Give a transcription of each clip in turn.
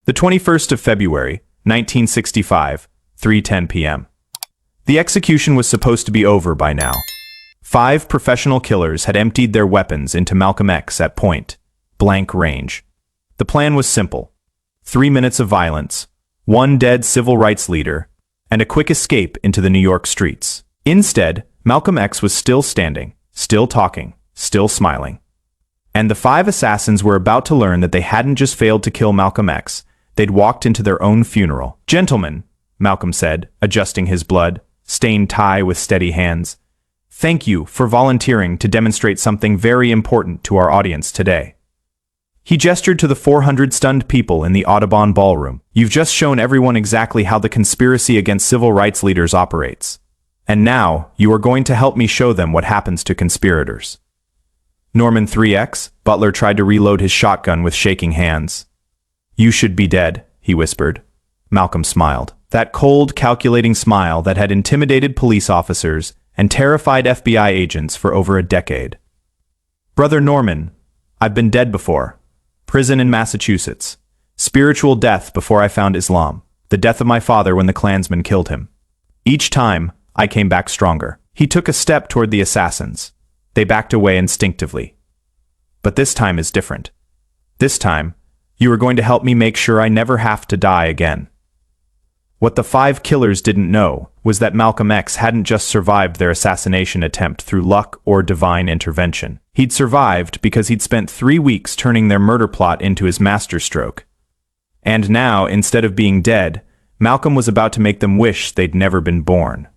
The 21st of February, 1965, 3:10 p.m. The execution was supposed to be over by now. 5 professional killers had emptied their weapons into Malcolm X at point-blank range. The plan was simple. 3 minutes of violence, 1 dead civil rights leader, and a quick escape into the New York streets. Instead, Malcolm X was still standing, still talking, still smiling. And the 5 assassins were about to learn that they hadn't just failed to kill Malcolm X, they'd walked into their own funeral. "Gentlemen," Malcolm said, adjusting his blood-stained tie with steady hands, "thank you for volunteering to demonstrate something very important to our audience today." He gestured to the 400 stunned people in the Audubon ballroom. "You've just shown everyone exactly how the conspiracy against civil rights leaders operates. And now, you are going to help me show them what happens to conspirators." Norman 3X, Butler tried to reload his shotgun with shaking hands. "You should be dead," he whispered. Malcolm smiled. That cold, calculating smile that had intimidated police officers and terrified FBI agents for over a decade. "Brother Norman, I've been dead before. Prison in Massachusetts. Spiritual death before I found Islam. The death of my father when the Klansmen killed him. Each time, I came back stronger." He took a step toward the assassins. They backed away instinctively. "But this time is different. This time, you are going to help me make sure I never have to die again." What the 5 killers didn't know was that Malcolm X hadn't just survived their assassination attempt through luck or divine intervention. He'd survived because he'd spent 3 weeks turning their murder plot into his masterstroke. And now, instead of being dead, Malcolm was about to make them wish they'd never been born.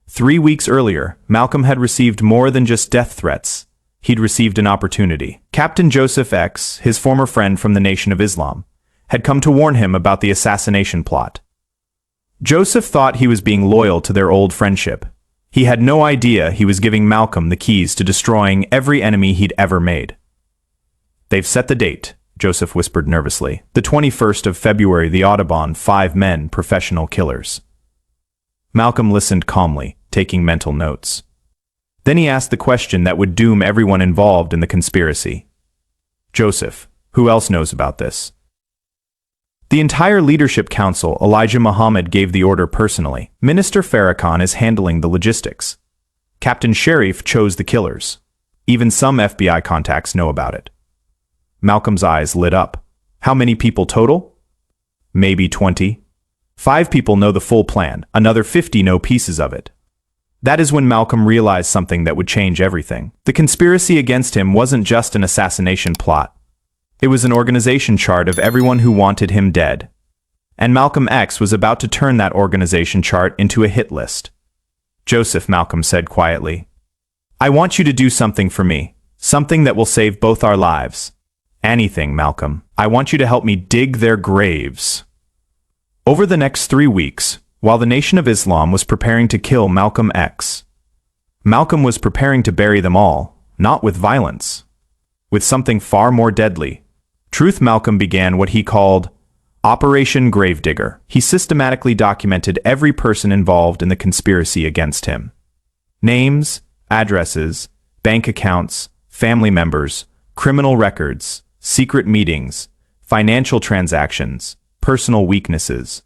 3 weeks earlier, Malcolm had received more than just death threats. He'd received an opportunity. Captain Joseph X, his former friend from the Nation of Islam, had come to warn him about the assassination plot. Joseph thought he was being loyal to their old friendship. He had no idea he was giving Malcolm the keys to destroying every enemy he'd ever made. "They've set the date," Joseph whispered nervously. "The 21st of February, the Audubon, 5 men, professional killers." Malcolm listened calmly, taking mental notes. Then he asked the question that would doom everyone involved in the conspiracy. "Joseph, who else knows about this?" The entire leadership council, Elijah Muhammad, gave the order personally. Minister Farrakhan is handling the logistics. Captain Sharif chose the killers. Even some FBI contacts know about it. Malcolm's eyes lit up. "How many people total?" "Maybe 20. 5 people know the full plan. Another 50 know pieces of it." That is when Malcolm realized something that would change everything. The conspiracy against him wasn't just an assassination plot. It was an organization chart of everyone who wanted him dead. And Malcolm X was about to turn that organization chart into a hit list. "Joseph," Malcolm said quietly, "I want you to do something for me. Something that will save both our lives." "Anything, Malcolm. I want you to help me dig their graves." Over the next 3 weeks, while the Nation of Islam was preparing to kill Malcolm X, Malcolm was preparing to bury them all, not with violence, with something far more deadly. Truth. Malcolm began what he called Operation Gravedigger. He systematically documented every person involved in the conspiracy against him. Names, addresses, bank accounts, family members, criminal records, secret meetings, financial transactions, personal weaknesses.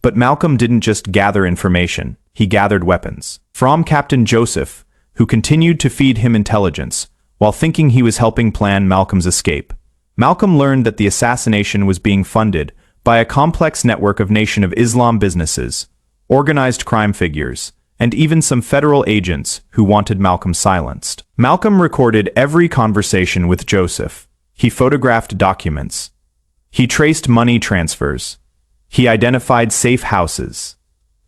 But Malcolm didn't just gather information, he gathered weapons. From Captain Joseph, who continued to feed him intelligence, while thinking he was helping plan Malcolm's escape, Malcolm learned that the assassination was being funded by a complex network of Nation of Islam businesses, organized crime figures, and even some federal agents who wanted Malcolm silenced. Malcolm recorded every conversation with Joseph. He photographed documents. He traced money transfers. He identified safe houses.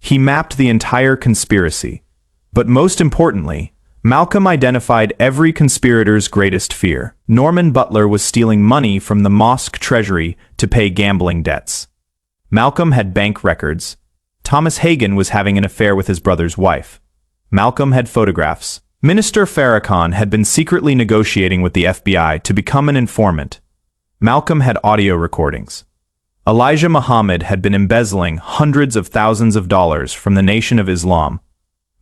He mapped the entire conspiracy. But most importantly, Malcolm identified every conspirator's greatest fear. Norman Butler was stealing money from the mosque treasury to pay gambling debts. Malcolm had bank records. Thomas Hagen was having an affair with his brother's wife. Malcolm had photographs. Minister Farrakhan had been secretly negotiating with the FBI to become an informant. Malcolm had audio recordings. Elijah Muhammad had been embezzling hundreds of thousands of dollars from the Nation of Islam.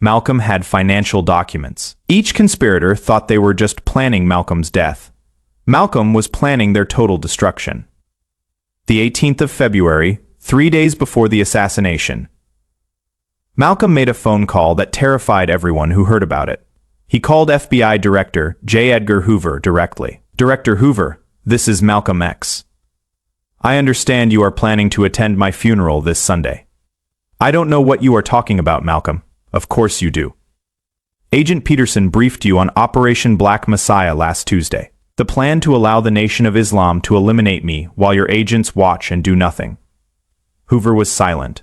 Malcolm had financial documents. Each conspirator thought they were just planning Malcolm's death. Malcolm was planning their total destruction. The 18th of February, 3 days before the assassination. Malcolm made a phone call that terrified everyone who heard about it. He called FBI Director J. Edgar Hoover directly. Director Hoover, this is Malcolm X. I understand you are planning to attend my funeral this Sunday. I don't know what you are talking about, Malcolm. Of course you do. Agent Peterson briefed you on Operation Black Messiah last Tuesday. The plan to allow the Nation of Islam to eliminate me while your agents watch and do nothing. Hoover was silent.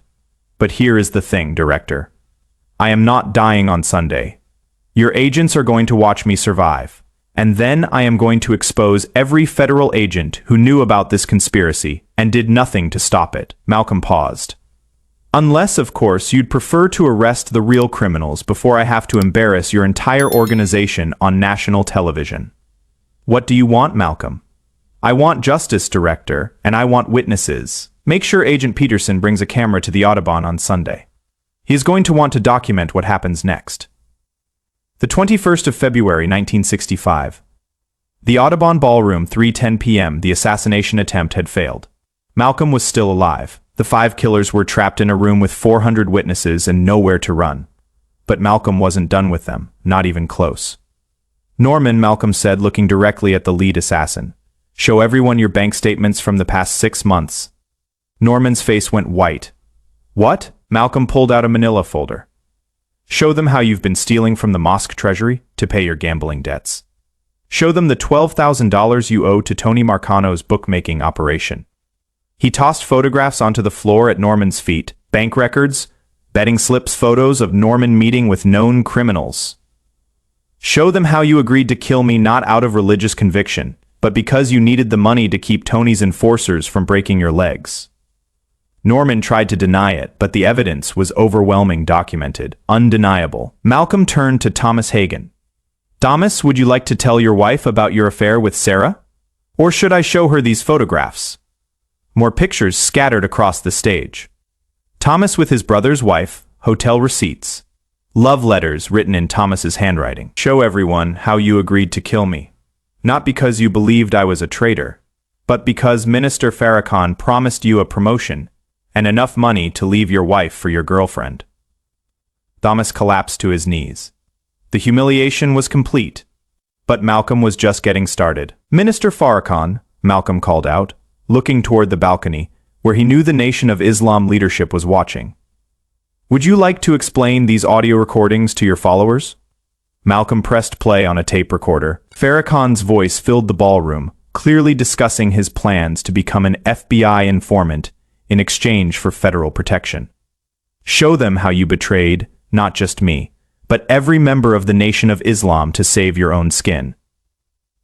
But here is the thing, Director. I am not dying on Sunday. Your agents are going to watch me survive. And then I am going to expose every federal agent who knew about this conspiracy and did nothing to stop it. Malcolm paused. Unless, of course, you'd prefer to arrest the real criminals before I have to embarrass your entire organization on national television. What do you want, Malcolm? I want justice, Director, and I want witnesses. Make sure Agent Peterson brings a camera to the Audubon on Sunday. He is going to want to document what happens next. The 21st of February, 1965. The Audubon Ballroom, 3:10 p.m. The assassination attempt had failed. Malcolm was still alive. The 5 killers were trapped in a room with 400 witnesses and nowhere to run. But Malcolm wasn't done with them, not even close. Norman, Malcolm said, looking directly at the lead assassin. Show everyone your bank statements from the past 6 months. Norman's face went white. What? Malcolm pulled out a manila folder. Show them how you've been stealing from the mosque treasury to pay your gambling debts. Show them the $12,000 you owe to Tony Marcano's bookmaking operation. He tossed photographs onto the floor at Norman's feet, bank records, betting slips, photos of Norman meeting with known criminals. Show them how you agreed to kill me not out of religious conviction, but because you needed the money to keep Tony's enforcers from breaking your legs. Norman tried to deny it, but the evidence was overwhelming, documented, undeniable. Malcolm turned to Thomas Hagen. Thomas, would you like to tell your wife about your affair with Sarah? Or should I show her these photographs? More pictures scattered across the stage. Thomas with his brother's wife, hotel receipts. Love letters written in Thomas's handwriting. Show everyone how you agreed to kill me. Not because you believed I was a traitor, but because Minister Farrakhan promised you a promotion and enough money to leave your wife for your girlfriend. Thomas collapsed to his knees. The humiliation was complete, but Malcolm was just getting started. Minister Farrakhan, Malcolm called out, looking toward the balcony, where he knew the Nation of Islam leadership was watching. Would you like to explain these audio recordings to your followers? Malcolm pressed play on a tape recorder. Farrakhan's voice filled the ballroom, clearly discussing his plans to become an FBI informant in exchange for federal protection. Show them how you betrayed, not just me, but every member of the Nation of Islam to save your own skin.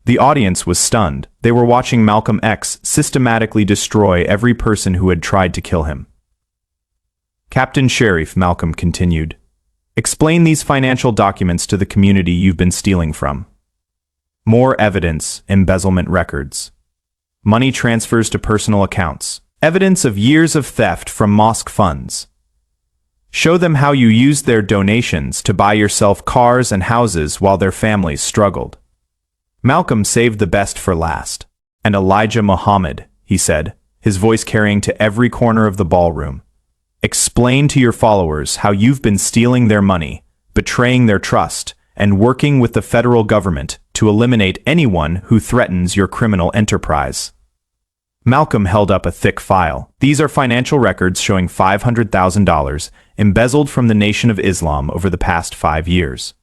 The audience was stunned. They were watching Malcolm X systematically destroy every person who had tried to kill him. Captain Sheriff, Malcolm continued, explain these financial documents to the community you've been stealing from. More evidence, embezzlement records. Money transfers to personal accounts. Evidence of years of theft from mosque funds. Show them how you used their donations to buy yourself cars and houses while their families struggled. Malcolm saved the best for last. And Elijah Muhammad, he said, his voice carrying to every corner of the ballroom. Explain to your followers how you've been stealing their money, betraying their trust, and working with the federal government to eliminate anyone who threatens your criminal enterprise. Malcolm held up a thick file. These are financial records showing $500,000 embezzled from the Nation of Islam over the past 5 years.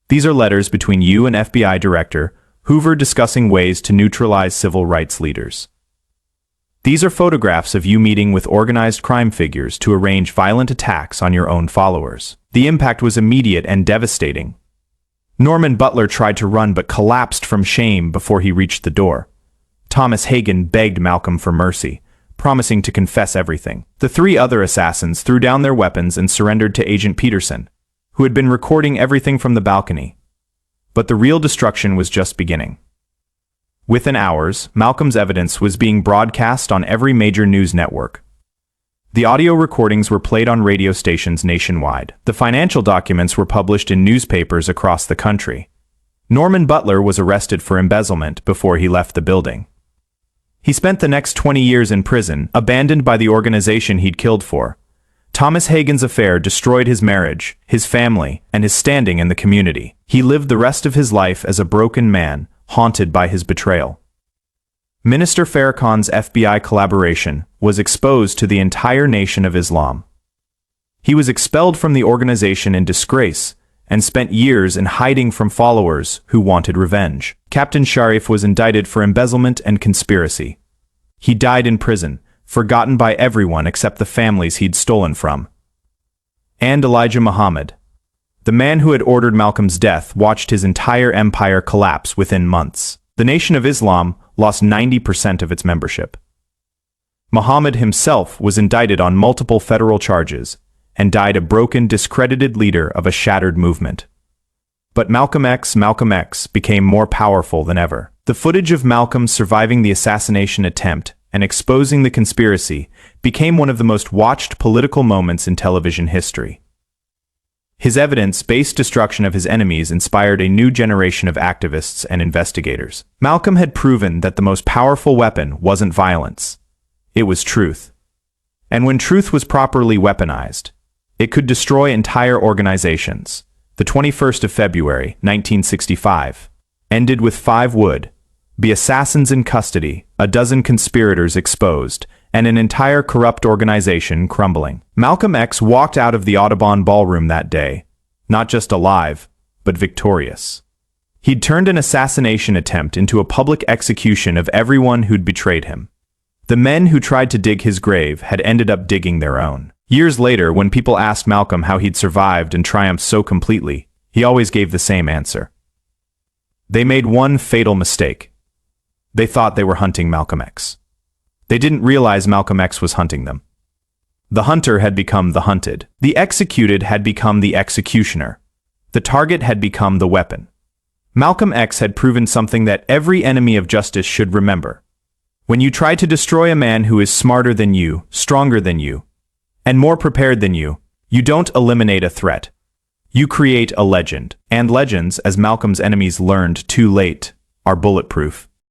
These are letters between you and FBI Director Hoover discussing ways to neutralize civil rights leaders. These are photographs of you meeting with organized crime figures to arrange violent attacks on your own followers. The impact was immediate and devastating. Norman Butler tried to run but collapsed from shame before he reached the door. Thomas Hagen begged Malcolm for mercy, promising to confess everything. The 3 other assassins threw down their weapons and surrendered to Agent Peterson, who had been recording everything from the balcony. But the real destruction was just beginning. Within hours, Malcolm's evidence was being broadcast on every major news network. The audio recordings were played on radio stations nationwide. The financial documents were published in newspapers across the country. Norman Butler was arrested for embezzlement before he left the building. He spent the next 20 years in prison, abandoned by the organization he'd killed for. Thomas Hagen's affair destroyed his marriage, his family, and his standing in the community. He lived the rest of his life as a broken man, haunted by his betrayal. Minister Farrakhan's FBI collaboration was exposed to the entire nation of Islam. He was expelled from the organization in disgrace and spent years in hiding from followers who wanted revenge. Captain Sharif was indicted for embezzlement and conspiracy. He died in prison, forgotten by everyone except the families he'd stolen from. And Elijah Muhammad, the man who had ordered Malcolm's death, watched his entire empire collapse within months. The Nation of Islam lost 90% of its membership. Muhammad himself was indicted on multiple federal charges and died a broken, discredited leader of a shattered movement. But Malcolm X became more powerful than ever. The footage of Malcolm surviving the assassination attempt and exposing the conspiracy became one of the most watched political moments in television history. His evidence-based destruction of his enemies inspired a new generation of activists and investigators. Malcolm had proven that the most powerful weapon wasn't violence. It was truth. And when truth was properly weaponized, it could destroy entire organizations. The 21st of February, 1965, ended with 5 would be assassins in custody, a dozen conspirators exposed, and an entire corrupt organization crumbling. Malcolm X walked out of the Audubon Ballroom that day, not just alive, but victorious. He'd turned an assassination attempt into a public execution of everyone who'd betrayed him. The men who tried to dig his grave had ended up digging their own. Years later, when people asked Malcolm how he'd survived and triumphed so completely, he always gave the same answer. They made one fatal mistake. They thought they were hunting Malcolm X. They didn't realize Malcolm X was hunting them. The hunter had become the hunted. The executed had become the executioner. The target had become the weapon. Malcolm X had proven something that every enemy of justice should remember. When you try to destroy a man who is smarter than you, stronger than you, and more prepared than you, you don't eliminate a threat. You create a legend. And legends, as Malcolm's enemies learned too late, are bulletproof.